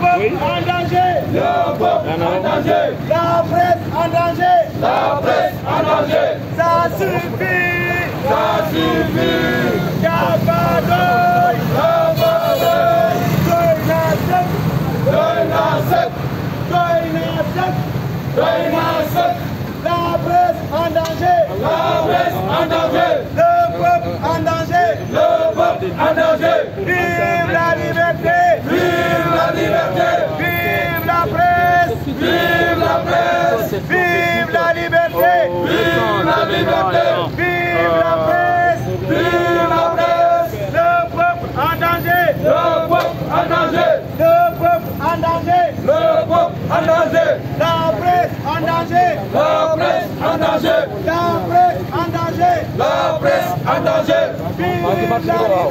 peuple en danger. Le peuple en danger. La presse en danger. La presse en danger. Ça suffit. Ça suffit. Gabadoy. Gabadoy. Doynasek. Doynasek. Doynasek. Doynasek. La presse en danger. La presse en danger. Le peuple en danger. Le peuple en danger. Vive la liberté. Vive la liberté. Vive la presse. Vive la presse. Vive la liberté. Vive la liberté. Vive la presse. Vive la presse. Le peuple en danger. Le peuple en danger. Le peuple en danger. Le peuple en danger. La presse en danger. La presse en danger. La presse en danger. La presse en danger. Vive la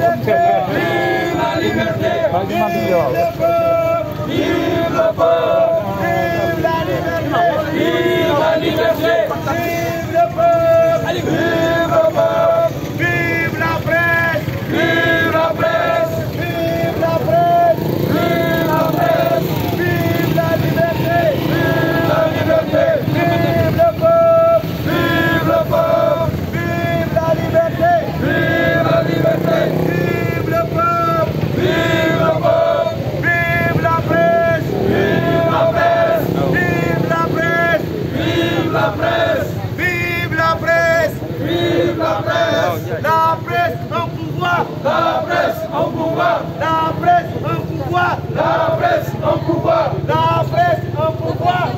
liberté. Vive la liberté. Vive le peuple. Vive le peuple. Vive la liberté. Vive la liberté. Vive le peuple. Vive le peuple. Vive la presse. Vive la presse. Vive la presse. Vive la presse. Vive la liberté. Vive la liberté. Vive le peuple. Vive le peuple. Vive la liberté. Vive la liberté. Vive le peuple. Vive le peuple. Vive la presse. Vive la presse. Vive la presse. Vive la presse. Vive la presse. Vive la presse. La presse en pouvoir. La presse en pouvoir. La presse en pouvoir. La presse en pouvoir. La presse en pouvoir. La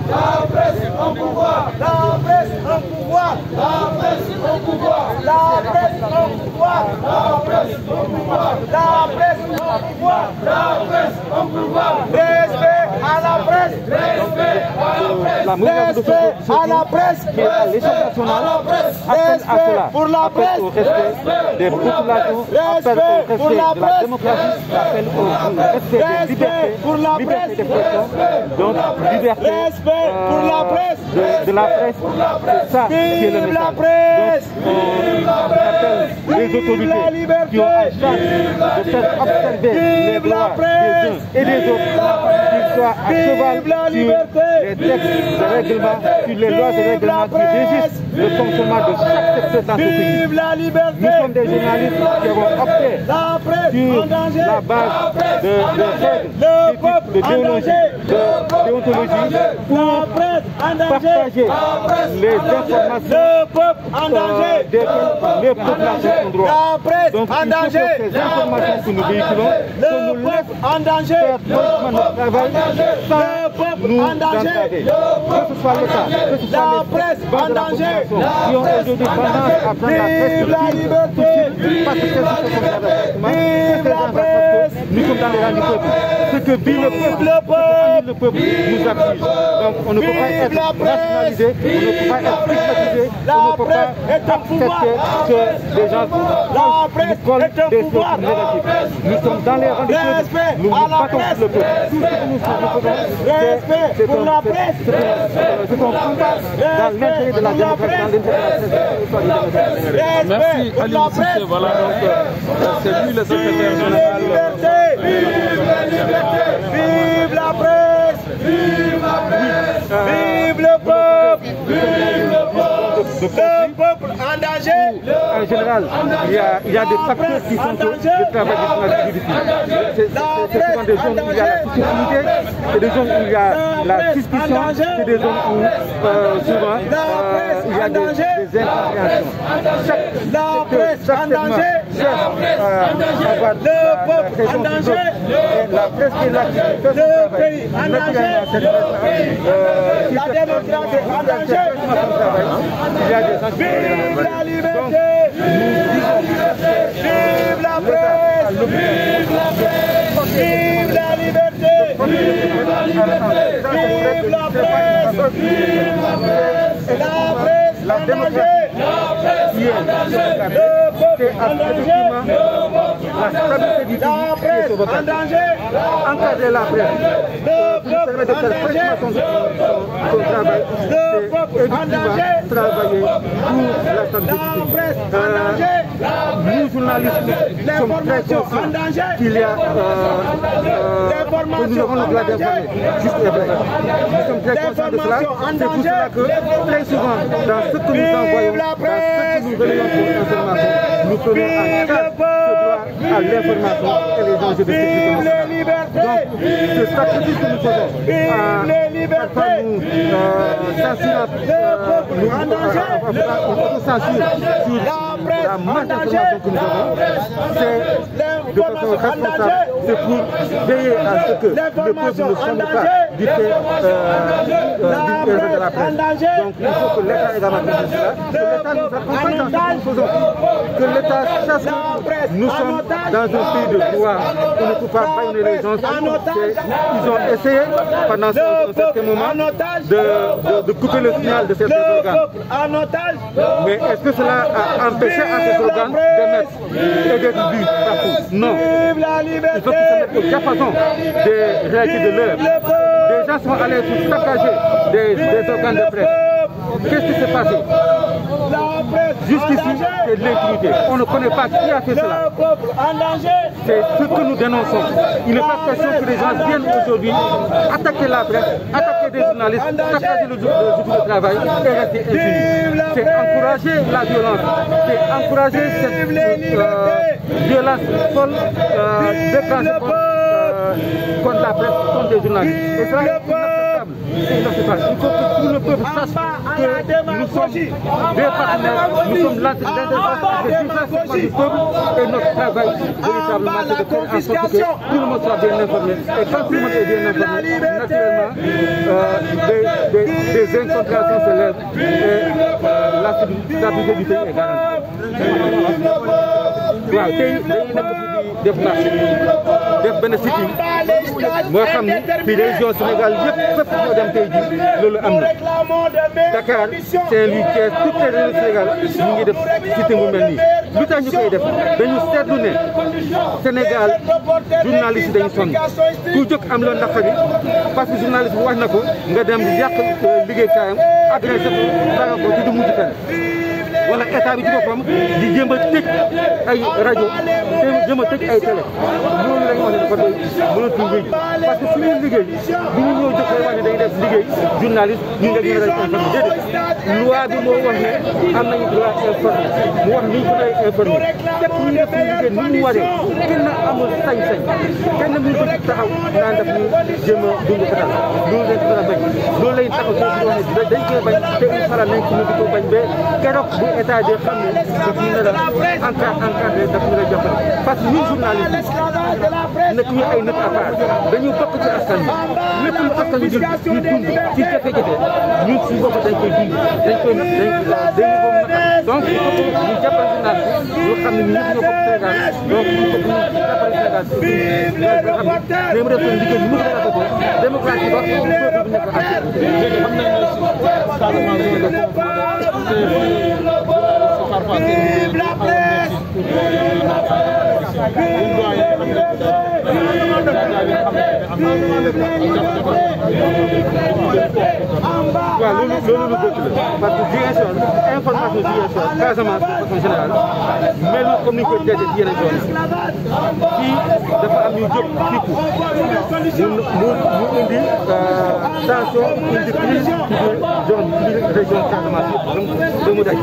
presse en pouvoir. La presse en pouvoir. La presse en pouvoir. La presse en pouvoir. La presse en pouvoir. La presse en pouvoir. La presse en pouvoir. Respect à la presse. Respect à la presse. Respect à la presse. L'État national appelle à cela, pour la presse, au respect des populations, appelle au respect de la démocratie, appelle au respect des libertés, pour la presse, d'expression, donc liberté pour la presse, de la presse, c'est ça qui est le vive la message. presse, Donc on appelle les autorités qui ont à charge de faire observer les droits des uns et des autres, qu'ils soient à cheval sur les textes de règlement, sur les lois et règlements qui régissent le fonctionnement de chaque secteur dans ce pays. vive la liberté. Nous sommes des journalistes qui avons opté La presse sur en danger. la base de règles, Le d'éthique, peuple de en déontologie, danger. pour La presse en danger. partager les informations Le peuple en danger. desquelles les populations ont droit. La presse Donc en il faut danger. que ces informations que nous véhiculons, que Le nous peuple laissent en danger. faire correctement notre travail sans Le peuple nous en danger. entraver. Que ce soit l'État, que ce soit La les presse banques en de la danger. population qui ont aujourd'hui tendance à prendre la presse Vive la liberté. parce que c'est ce qu'on Vive la presse. nous sommes dans les rangs du peuple. Ce que vit le peuple, le peuple nous afflige. Donc on ne peut pas être nationalisé, on ne peut pas être stigmatisé, on ne peut pas accepter que les gens nous collent des choses négatives. Nous sommes dans les rangs du peuple, nous nous battons pour le peuple. Tout ce que nous faisons, c'est un combat dans l'intérêt de la démocratie, dans l'intérêt de la presse. Merci Aliou Cissé, voilà donc c'est lui le secrétaire général. Vive la liberté, vive la presse, vive la presse, vive le peuple, vive le peuple en danger. En général, il y a des facteurs qui font que le travail est difficile. C'est souvent des zones où il y a la susceptibilité, c'est des zones où il y a la suspicion, c'est des zones où souvent il y a des incompréhensions. La presse en danger. Le peuple en danger. La presse qui est là, le pays en danger. La démocratie en danger. Il y a des gens qui vive la liberté. Vive la presse. Vive la presse. Vive la liberté. Vive la liberté. Vive la presse. Vive la presse. La presse en danger. La presse en danger. Le peuple en danger. la stabilité du pays et sauvegarde. Encadrer la presse, nous permettre de faire fraîchement son travail, c'est effectivement travailler pour la stabilité du pays. Nous, journalistes, sommes très conscients qu'il y a que nous avons le droit d'informer, juste et vrai. Nous sommes très conscients de cela. C'est pour cela que très souvent, dans ce que nous envoyons, dans ce que nous relayons pour l'information, nous prenons en charge ce droit à l'information et les enjeux de sécurité nationale. Donc, ce sacrifice que nous faisons, parfois nous censurons, nous censure sur la masse d'informations que nous avons, c'est de façon responsable, c'est pour veiller à ce que le peuple ne sombre pas du fait de la presse. Donc il faut que l'État également fasse cela, que l'État nous accompagne dans ce que nous faisons, que l'État sache que nous sommes dans un pays de droit, on ne peut pas bâiller les gens. Ils ont essayé pendant un certain moment de couper le signal de ces organes. Mais est-ce que cela a empêché à ces organes d'émettre et d'être vus partout? Non. Il faut qu'ils se mettent au diapason des réalités de l'heure. Des gens sont allés pour saccager des organes de presse. Qu'est-ce qui s'est passé? Jusqu'ici, c'est de l'impunité. On ne connaît pas qui a fait cela. C'est ce que nous dénonçons. Il n'est pas question que les gens viennent aujourd'hui attaquer la presse, attaquer des journalistes, saccager le jour de travail et rester impunis. C'est encourager la violence, c'est encourager cette violence folle déclenchée contre la presse, contre des journalistes. Et cela est inacceptable. Il faut que tout le peuple sache que nous sommes des partenaires, nous sommes l'interface du peuple et notre travail véritablement c'est de faire en sorte que tout le monde soit bien informé. Et quand tout le monde est bien informé, naturellement des incompréhensions se lèvent et la stabilité du pays est garantie. waaw tey dañuy nekk fii di def marché def benn sitting moo xam ni fii région Sénégal yëpp fépp ñoo dem tey jii loolu am na Dakar Saint-Louis Thiès toutes les régions Sénégal ñu ngi def sitting bu mel nii lu tax ñu koy def dañu seetlu ne Sénégal journaliste yi dañu sonn ku jóg am loo naqari parce que journaliste bu wax na ko nga dem yàq liggéeykaayam agressé ko saaga ko te du mujj fenn wala état bi ci boppam di jéem a tëj ay rajo jéem a tëj ay télé loolu la ñu wax ne dafa doy mënatul wéy parce que suñuy liggéey bu ñu ñëw jox wax ne dañuy def liggéey journaliste ñu ngi leen di informer déedéet loi bi moo wax ne am nañu droit informer mu wax ni ñu ko lay informer képp ñu def suñu liggéey ni mu waree kenn amul sañ-sañ kenn mënu ko taxaw naan daf ñu jéem a dund fetal loolu lañ ko bañ loolu lañ taxaw ci wax ne dañ koy bañ te incha allah nañ ko ko bañ ba keroog bu état de xam ne daf ñu ne la encadré daf ñu la jàppale parce que ñun journaliste nekk ñu ay nit à part dañu bokk ci askan bi lépp lu askan bi di dund ci jafe-jafe ñun suñu bopp dañ koy dund dañ ko naqar donc il faut que ñu jàppale journaliste ñu xam ne ñun ñëpp ñoo bokk Sénégal donc il faut que ñu jàppale Sénégal mais mu def seen liggéey ñu mën a ko démocratie ba peuple bi nekk ak xam nañ Vive la presse! waaw loolu lu bëgg la parce que Ziguinchor information Ziguinchor Casamance de façon générale melu comme ni ñu koy traité ci yeneen zone fii dafa am ñu jóg fippu mu indi tension indi crise ci zone bi région Casamance yëpp ba mu daj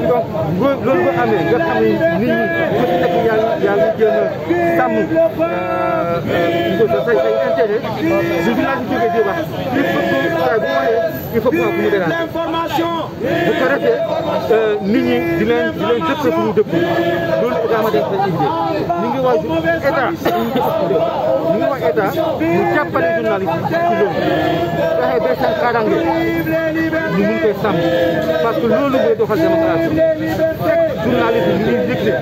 donc loolu bu amee nga xam ne nit ñi ku ci nekk yaa ngi jéem a sàmm say intérêt bu village bi jógee di wax il faut que bu mu déranger bu ko defee nit ñi di leen dëkk fu ñu dëkk loolu également dañ koy indi ñu ngi wax état ñu ngi wax état mu jàppale journaliste yi ci loolu fexe ba seen kaaraange ñu mun koy sàmm parce que loolu mooy doxal démocratie journaliste ñu ngi yëgle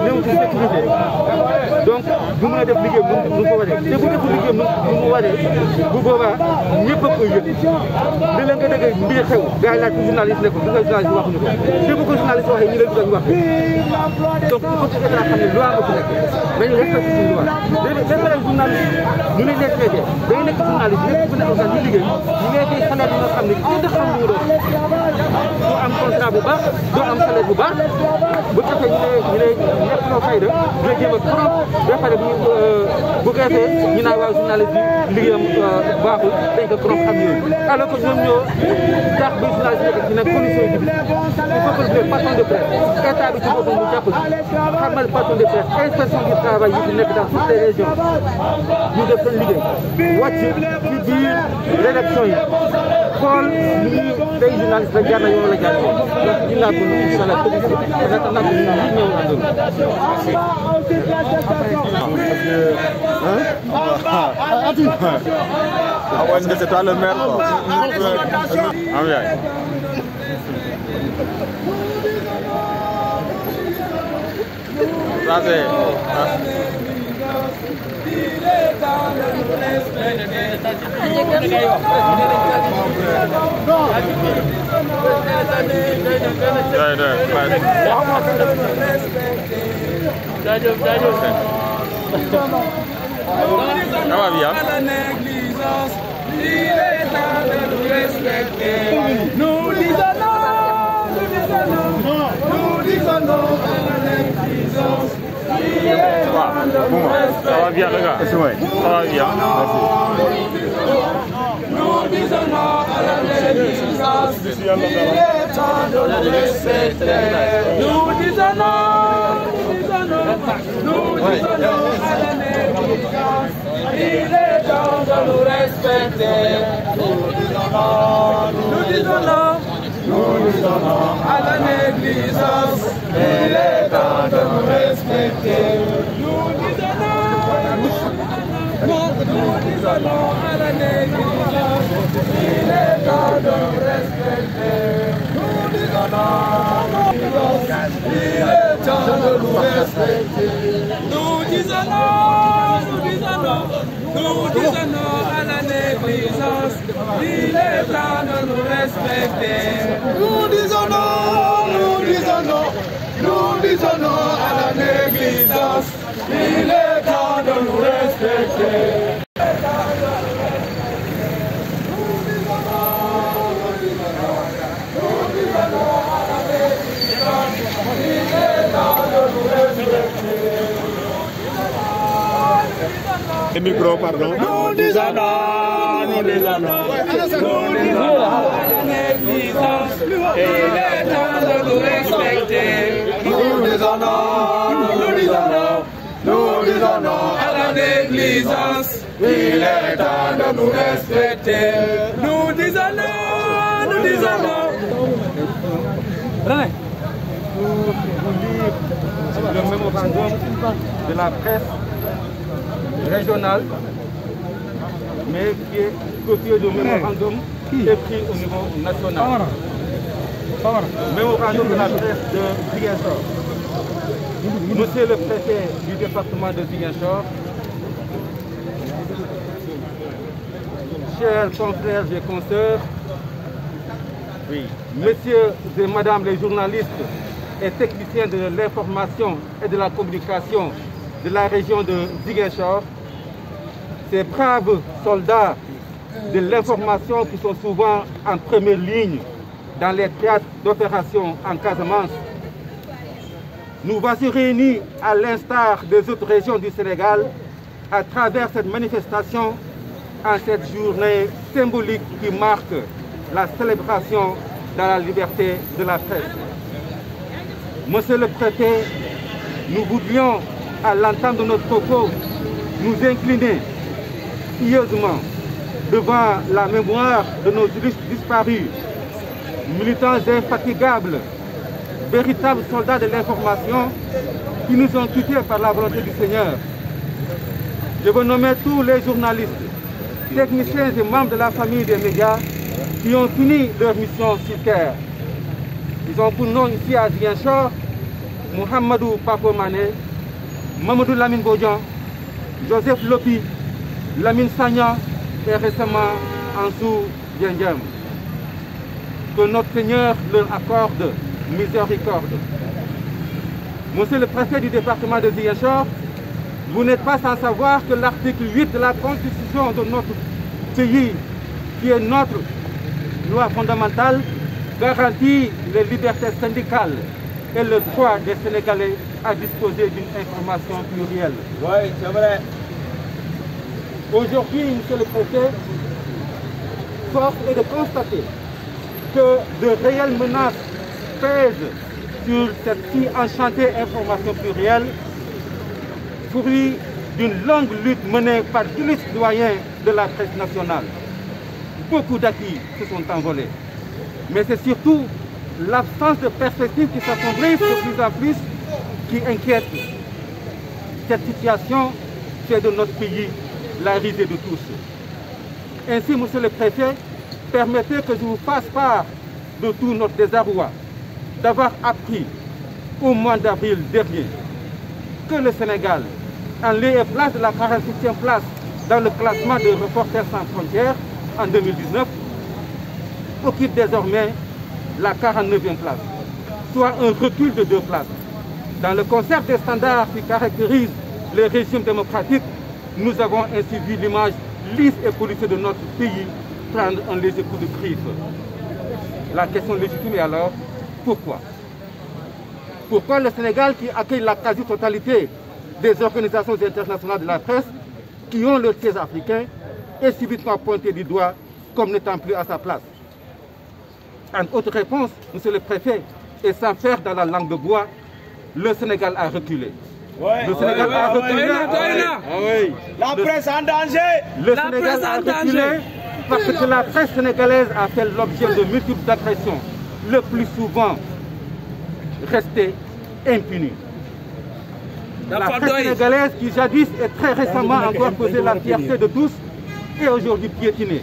néew ci sécurité donc bu mën a def liggéey nu ko waree te bu def liggéey nu mu waree bu boobaa ñëpp a koy yëg li leen nga déggee mbir xew gars yi laaj ko journaliste ne ko du nga journaliste waxuñu ko te bu ko journaliste waxee ñu leen dugal ñu wax donc il faut que état xam ne loi moo fi nekk dañu respecté suñu loi léegi les frères journalistes ñu leen leen traité dañu nekk journaliste nekk fu nekk sax ñu liggéey ñu nekkee salaire yi nga xam ne kenn xam lu mu doon doo am contrat bu baax doo am salaire bu baax bu defee ñu ne ñëpp loo fay da dina jéem a trop ba pare bu geesee ñu naan waaw journaliste bi liggéeyam baaxul dañ ko trop xam yooyu alors que ñoom ñoo tax ba journaliste nekk dina condition yi il faut que le patron de presse état bi ci boppam mu jàpp xamal patron de presse inspection du travail yi fi nekk dans toutes les régions ñu def seen liggéey wàcc ci biir rédaction yi xool ni day journaliste la jaar na yoon la jaar yoon donc ñu naan ko incha allah naka nag ñu ñëw àndoon. Ah ouais, c'est toi le maire quoi. Ah oui. Ça c'est. Ça va bien. Il est temps de nous respecter. Nous disons non, nous disons non, nous disons non à la négligence. Il est temps de nous respecter. Ça va bien les gars. Ça va bien. Nous disons non à la négligence. Il est temps de nous respecter. Nous disons non, nous disons non, nous disons non à la négligence. Il est temps de nous respecter. Nous disons non, nous disons non, nous disons non à la négligence. Il est temps de nous respecter. Nous disons non, nous disons non à la négligence. Il est temps de nous respecter. Nous disons non, il est temps de nous respecter. Nous disons non, nous disons non. Nous disons non à la négligence, il est temps de nous respecter. Nous disons non, nous disons non, nous disons non à la négligence, il est temps de nous respecter. Le micro, pardon. Nous disons non, nous disons non, nous disons non à la négligence, il est temps de nous respecter. Nous disons non, nous disons non, nous disons non à la négligence, il est temps de nous respecter. Nous disons non, nous disons non. Pour vous lire le mémorandum de la presse régionale, mais qui est copié du mémorandum écrit au niveau national. Mémorandum de la presse de Ziguinchor. Monsieur le préfet du département de Ziguinchor, chers confrères et consoeurs, messieurs et madame les journalistes et techniciens de l'information et de la communication de la région de Ziguinchor, ces braves soldats de l'information qui sont souvent en première ligne dans les théâtres d'opération en Casamance. Nous voici réunis à l'instar des autres régions du Sénégal à travers cette manifestation en cette journée symbolique qui marque la célébration de la liberté de la presse. Monsieur le préfet, nous voudrions, à l'entame de notre propos, nous incliner pieusement devant la mémoire de nos disparus, militants infatigables, véritables soldats de l'information qui nous ont quittés par la volonté du Seigneur. Je veux nommer tous les journalistes, techniciens et membres de la famille des médias qui ont fini leur mission sur terre. Ils ont pour nom ici à Ziguinchor Mohamedou Papo Mané, Mamadou Lamine Bodian, Joseph Lopi, Lamine Sagnan et récemment Ansou Diendiem. Que notre Seigneur leur accorde miséricorde. Monsieur le préfet du département de Ziguinchor, vous n'êtes pas sans savoir que l'article 8 de la Constitution de notre pays, qui est notre loi fondamentale, garantit les libertés syndicales et le droit des Sénégalais à disposer d'une information plurielle. Oui, c'est vrai. Aujourd'hui, monsieur le préfet, force est de constater que de réelles menaces pèsent sur cette si enchantée information plurielle, fruit d'une longue lutte menée par tous les citoyens de la presse nationale. Beaucoup d'acquis se sont envolés. Mais c'est surtout l'absence de perspectives qui s'assombrissent de plus en plus qui inquiète. Cette situation fait de notre pays la risée de tous. Ainsi, monsieur le préfet, permettez que je vous fasse part de tout notre désarroi d'avoir appris au mois d'avril dernier que le Sénégal, en lieu et place de la 46e place dans le classement de Reporters sans frontières en 2019, occupe désormais la 49e place, soit un recul de 2 places. Dans le concert des standards qui caractérisent les régimes démocratiques, nous avons ainsi vu l'image lisse et policée de notre pays prendre un léger coup de griffe. La question légitime est alors, pourquoi? Pourquoi le Sénégal, qui accueille la quasi-totalité des organisations internationales de la presse, qui ont leur siège africain, est subitement pointé du doigt comme n'étant plus à sa place? En autre réponse, monsieur le préfet, et sans faire dans la langue de bois, le Sénégal a reculé. Le Sénégal a reculé. La presse en danger. Le Sénégal a reculé parce que la presse sénégalaise a fait l'objet de multiples agressions, le plus souvent restée impunie. La presse sénégalaise qui jadis et très récemment encore causé la fierté de tous est aujourd'hui piétinée,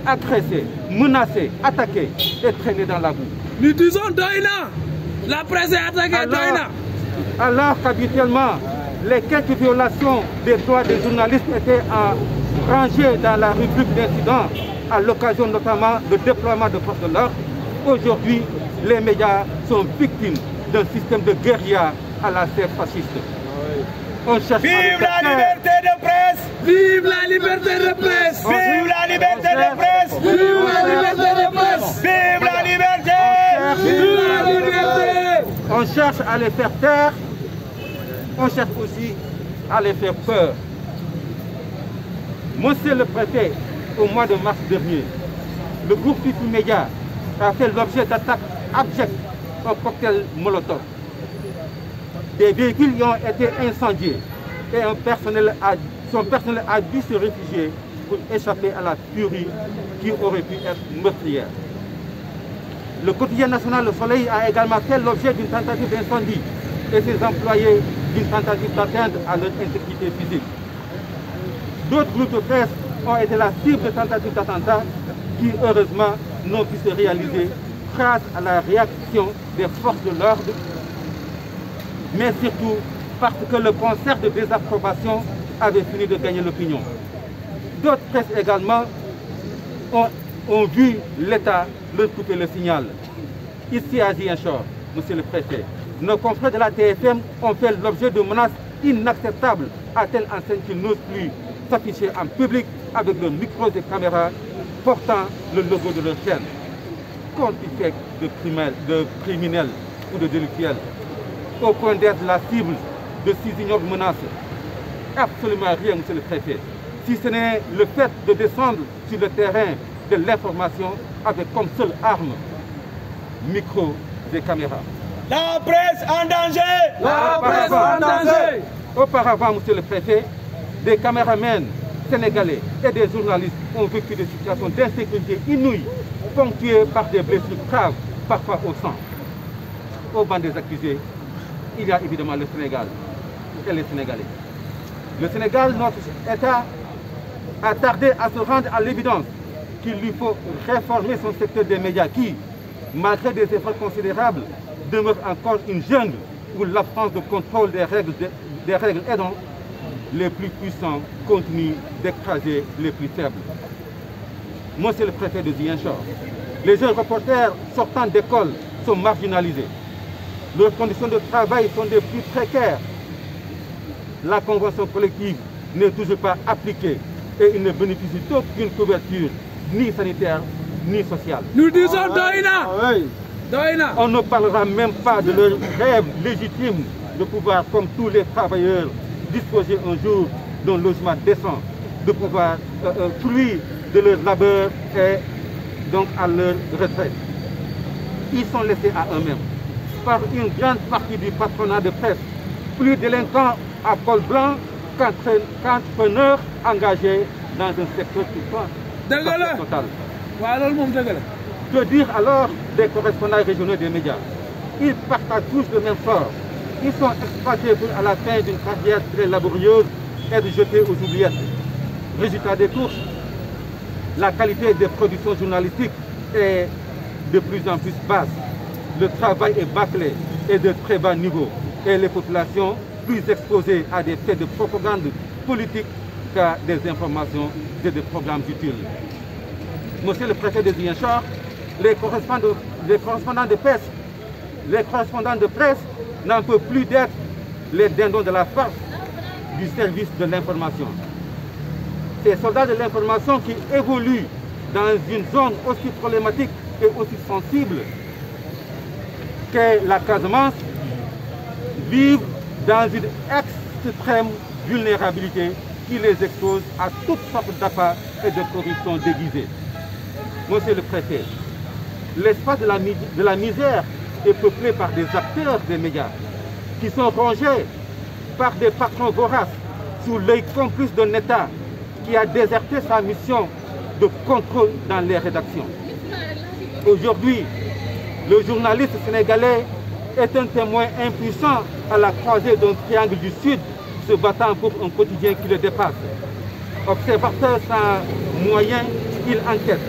agressée, menacée, attaquée et traînée dans la boue. Nous disons Doïna. La presse est attaquée, Doïna. Alors qu'habituellement, les quelques violations des droits des journalistes étaient rangées dans la rubrique d'incidents, à l'occasion notamment de déploiement de forces de l'ordre, aujourd'hui, les médias sont victimes d'un système de guérilla à la chef fasciste. On cherche Vive la liberté de presse! Vive la liberté de presse! Vive la liberté de presse! Vive la liberté de presse! Vive la liberté! Vive la liberté! On cherche à les faire taire, on cherche aussi à les faire peur. Monsieur le préfet, au mois de mars dernier, le groupe Fifi Média a fait l'objet d'attaques abjectes au cocktail Molotov. Des véhicules y ont été incendiés et son personnel a dû se réfugier pour échapper à la furie qui aurait pu être meurtrière. Le quotidien national Le Soleil a également fait l'objet d'une tentative d'incendie et ses employés d'une tentative d'atteindre à leur intégrité physique. D'autres groupes de presse ont été la cible de tentatives d'attentats qui, heureusement, n'ont pu se réaliser grâce à la réaction des forces de l'ordre, mais surtout parce que le concert de désapprobation avait fini de gagner l'opinion. D'autres presses également ont vu l'État leur couper le signal. Ici à Ziguinchor, monsieur le préfet, nos confrères de la TFM ont fait l'objet de menaces inacceptables à telle enseigne qu'ils n'osent plus s'afficher en public avec leurs micros et caméras portant le logo de leur chaîne. Qu'ont-ils fait de criminels ou de délictuels au point d'être la cible de ces ignobles menaces? Absolument rien, monsieur le préfet, si ce n'est le fait de descendre sur le terrain de l'information avec comme seule arme micro et caméras. La presse en danger! La presse en danger! Auparavant, monsieur le préfet, des caméramens sénégalais et des journalistes ont vécu des situations d'insécurité inouïes, ponctuées par des blessures graves, parfois au sang. Au banc des accusés, il y a évidemment le Sénégal et les Sénégalais. Le Sénégal, notre État, a tardé à se rendre à l'évidence qu'il lui faut réformer son secteur des médias qui, malgré des efforts considérables, demeure encore une jungle où l'absence de contrôle des règles aidant les plus puissants continue d'écraser les plus faibles. Monsieur le préfet de Ziguinchor, les jeunes reporters sortant d'école sont marginalisés. Leurs conditions de travail sont des plus précaires. La convention collective n'est toujours pas appliquée et ils ne bénéficient d'aucune couverture, ni sanitaire, ni sociale. Nous disons Doïna. Doïna. On ne parlera même pas de leur rêve légitime de pouvoir, comme tous les travailleurs, disposer un jour d'un logement décent, de pouvoir fruit de leur labeur et donc à leur retraite. Ils sont laissés à eux-mêmes par une grande partie du patronat de presse, plus délinquants à col blanc qu'entrepreneurs engagés dans un secteur total. Que dire alors des correspondants régionaux des médias? Ils partagent tous le même sort. Ils sont exploités pour, à la fin d'une carrière très laborieuse, être jetés aux oubliettes. Résultat des courses, la qualité des productions journalistiques est de plus en plus basse. Le travail est bâclé et de très bas niveau. Et les populations plus exposées à des faits de propagande politique qu'à des informations et des programmes utiles. Monsieur le préfet de Ziguinchor, les correspondants de presse n'en peuvent plus d'être les dindons de la farce du service de l'information. Ces soldats de l'information qui évoluent dans une zone aussi problématique et aussi sensible qu'est la Casamance vivent dans une extrême vulnérabilité qui les expose à toutes sortes d'appâts et de corruption déguisées. Monsieur le préfet, l'espace de la misère est peuplé par des acteurs des médias qui sont rongés par des patrons voraces sous l'œil complice d'un État qui a déserté sa mission de contrôle dans les rédactions. Aujourd'hui, le journaliste sénégalais est un témoin impuissant à la croisée d'un triangle du Sud se battant pour un quotidien qui le dépasse. Observateur sans moyens, il enquête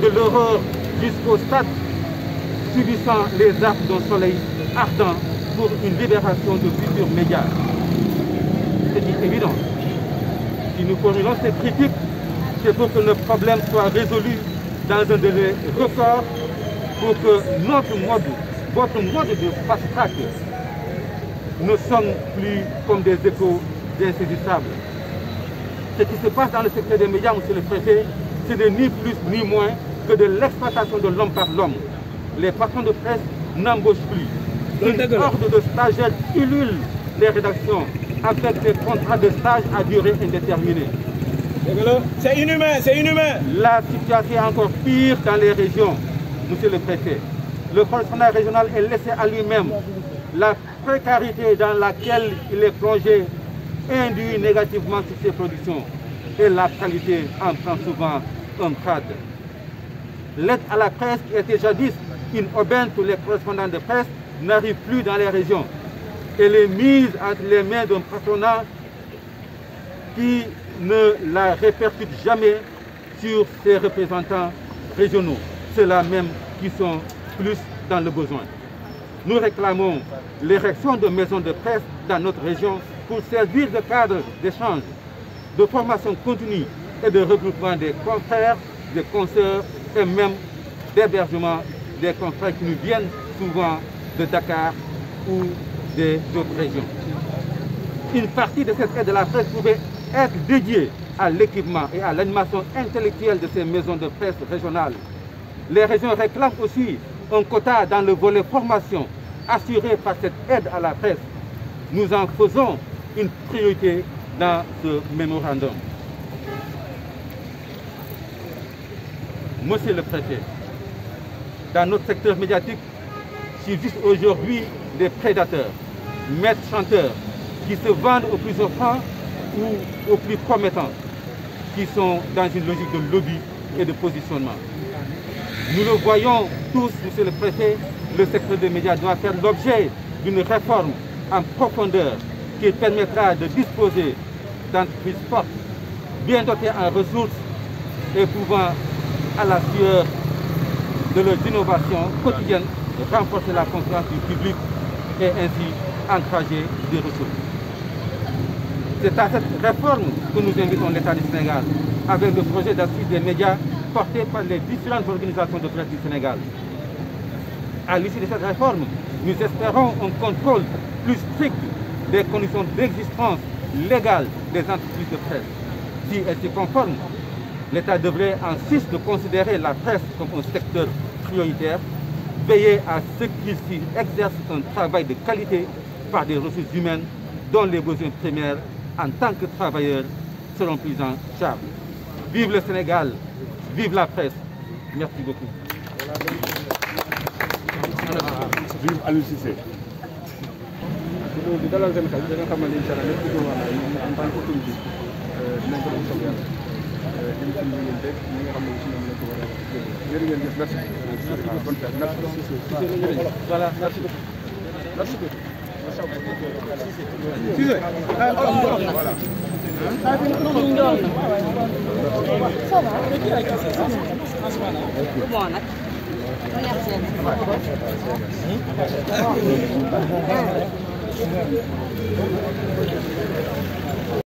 de l'horreur jusqu'au stade, subissant les affres d'un soleil ardent pour une libération de futurs médias. C'est évident. Si nous formulons ces critiques, c'est pour que le problème soit résolu dans un délai record, pour que votre mode de fast-track ne sonne plus comme des échos insaisissables. Ce qui se passe dans le secteur des médias, monsieur le préfet, ce n'est ni plus ni moins que de l'exploitation de l'homme par l'homme. Les patrons de presse n'embauchent plus. Une horde de stagiaires ulule les rédactions avec des contrats de stage à durée indéterminée. C'est inhumain, c'est inhumain. La situation est encore pire dans les régions, monsieur le préfet. Le correspondant régional est laissé à lui-même. La précarité dans laquelle il est plongé induit négativement sur ses productions et la qualité en prend souvent un crade. L'aide à la presse qui était jadis une aubaine pour les correspondants de presse n'arrive plus dans les régions. Elle est mise entre les mains d'un patronat qui ne la répercute jamais sur ses représentants régionaux, ceux-là même qui sont plus dans le besoin. Nous réclamons l'érection de maisons de presse dans notre région pour servir de cadre d'échange, de formation continue et de regroupement des confrères, des consoeurs et même d'hébergement des confrères qui nous viennent souvent de Dakar ou d'autres régions. Une partie de cette aide de la presse pouvait être dédiée à l'équipement et à l'animation intellectuelle de ces maisons de presse régionales. Les régions réclament aussi un quota dans le volet formation assuré par cette aide à la presse. Nous en faisons une priorité dans ce mémorandum. Monsieur le préfet, dans notre secteur médiatique, subsistent aujourd'hui des prédateurs, maîtres chanteurs, qui se vendent au plus offrant ou au plus promettants, qui sont dans une logique de lobby et de positionnement. Nous le voyons tous, monsieur le préfet, le secteur des médias doit faire l'objet d'une réforme en profondeur qui permettra de disposer d'entreprises fortes, bien dotées en ressources et pouvant, à la sueur de leurs innovations quotidiennes, renforcer la confiance du public et ainsi encourager des ressources. C'est à cette réforme que nous invitons l'État du Sénégal, avec le projet d'assise des médias porté par les différentes organisations de presse du Sénégal. À l'issue de cette réforme, nous espérons un contrôle plus strict des conditions d'existence légale des entreprises de presse. Si elles s'y conforment, l'État devrait en sus de considérer la presse comme un secteur prioritaire, veiller à ce qu'il s'y exerce un travail de qualité par des ressources humaines dont les besoins primaires en tant que travailleurs seront pris en charge. Vive le Sénégal, vive la presse. Merci beaucoup. Vive Aliou Cissé. di dalal seen xel dina xamal incha allah lépp lu wax en tant que autorité dinañ ko doon soog yàlla jëm ci ñu ngeen dégg ñi nga xam ne aussi ñoom lañ ko war a jël ngeen jëf merci bonne fête merci voilà merci beaucoup merci beaucoup Cissé voilà bon nag Merci.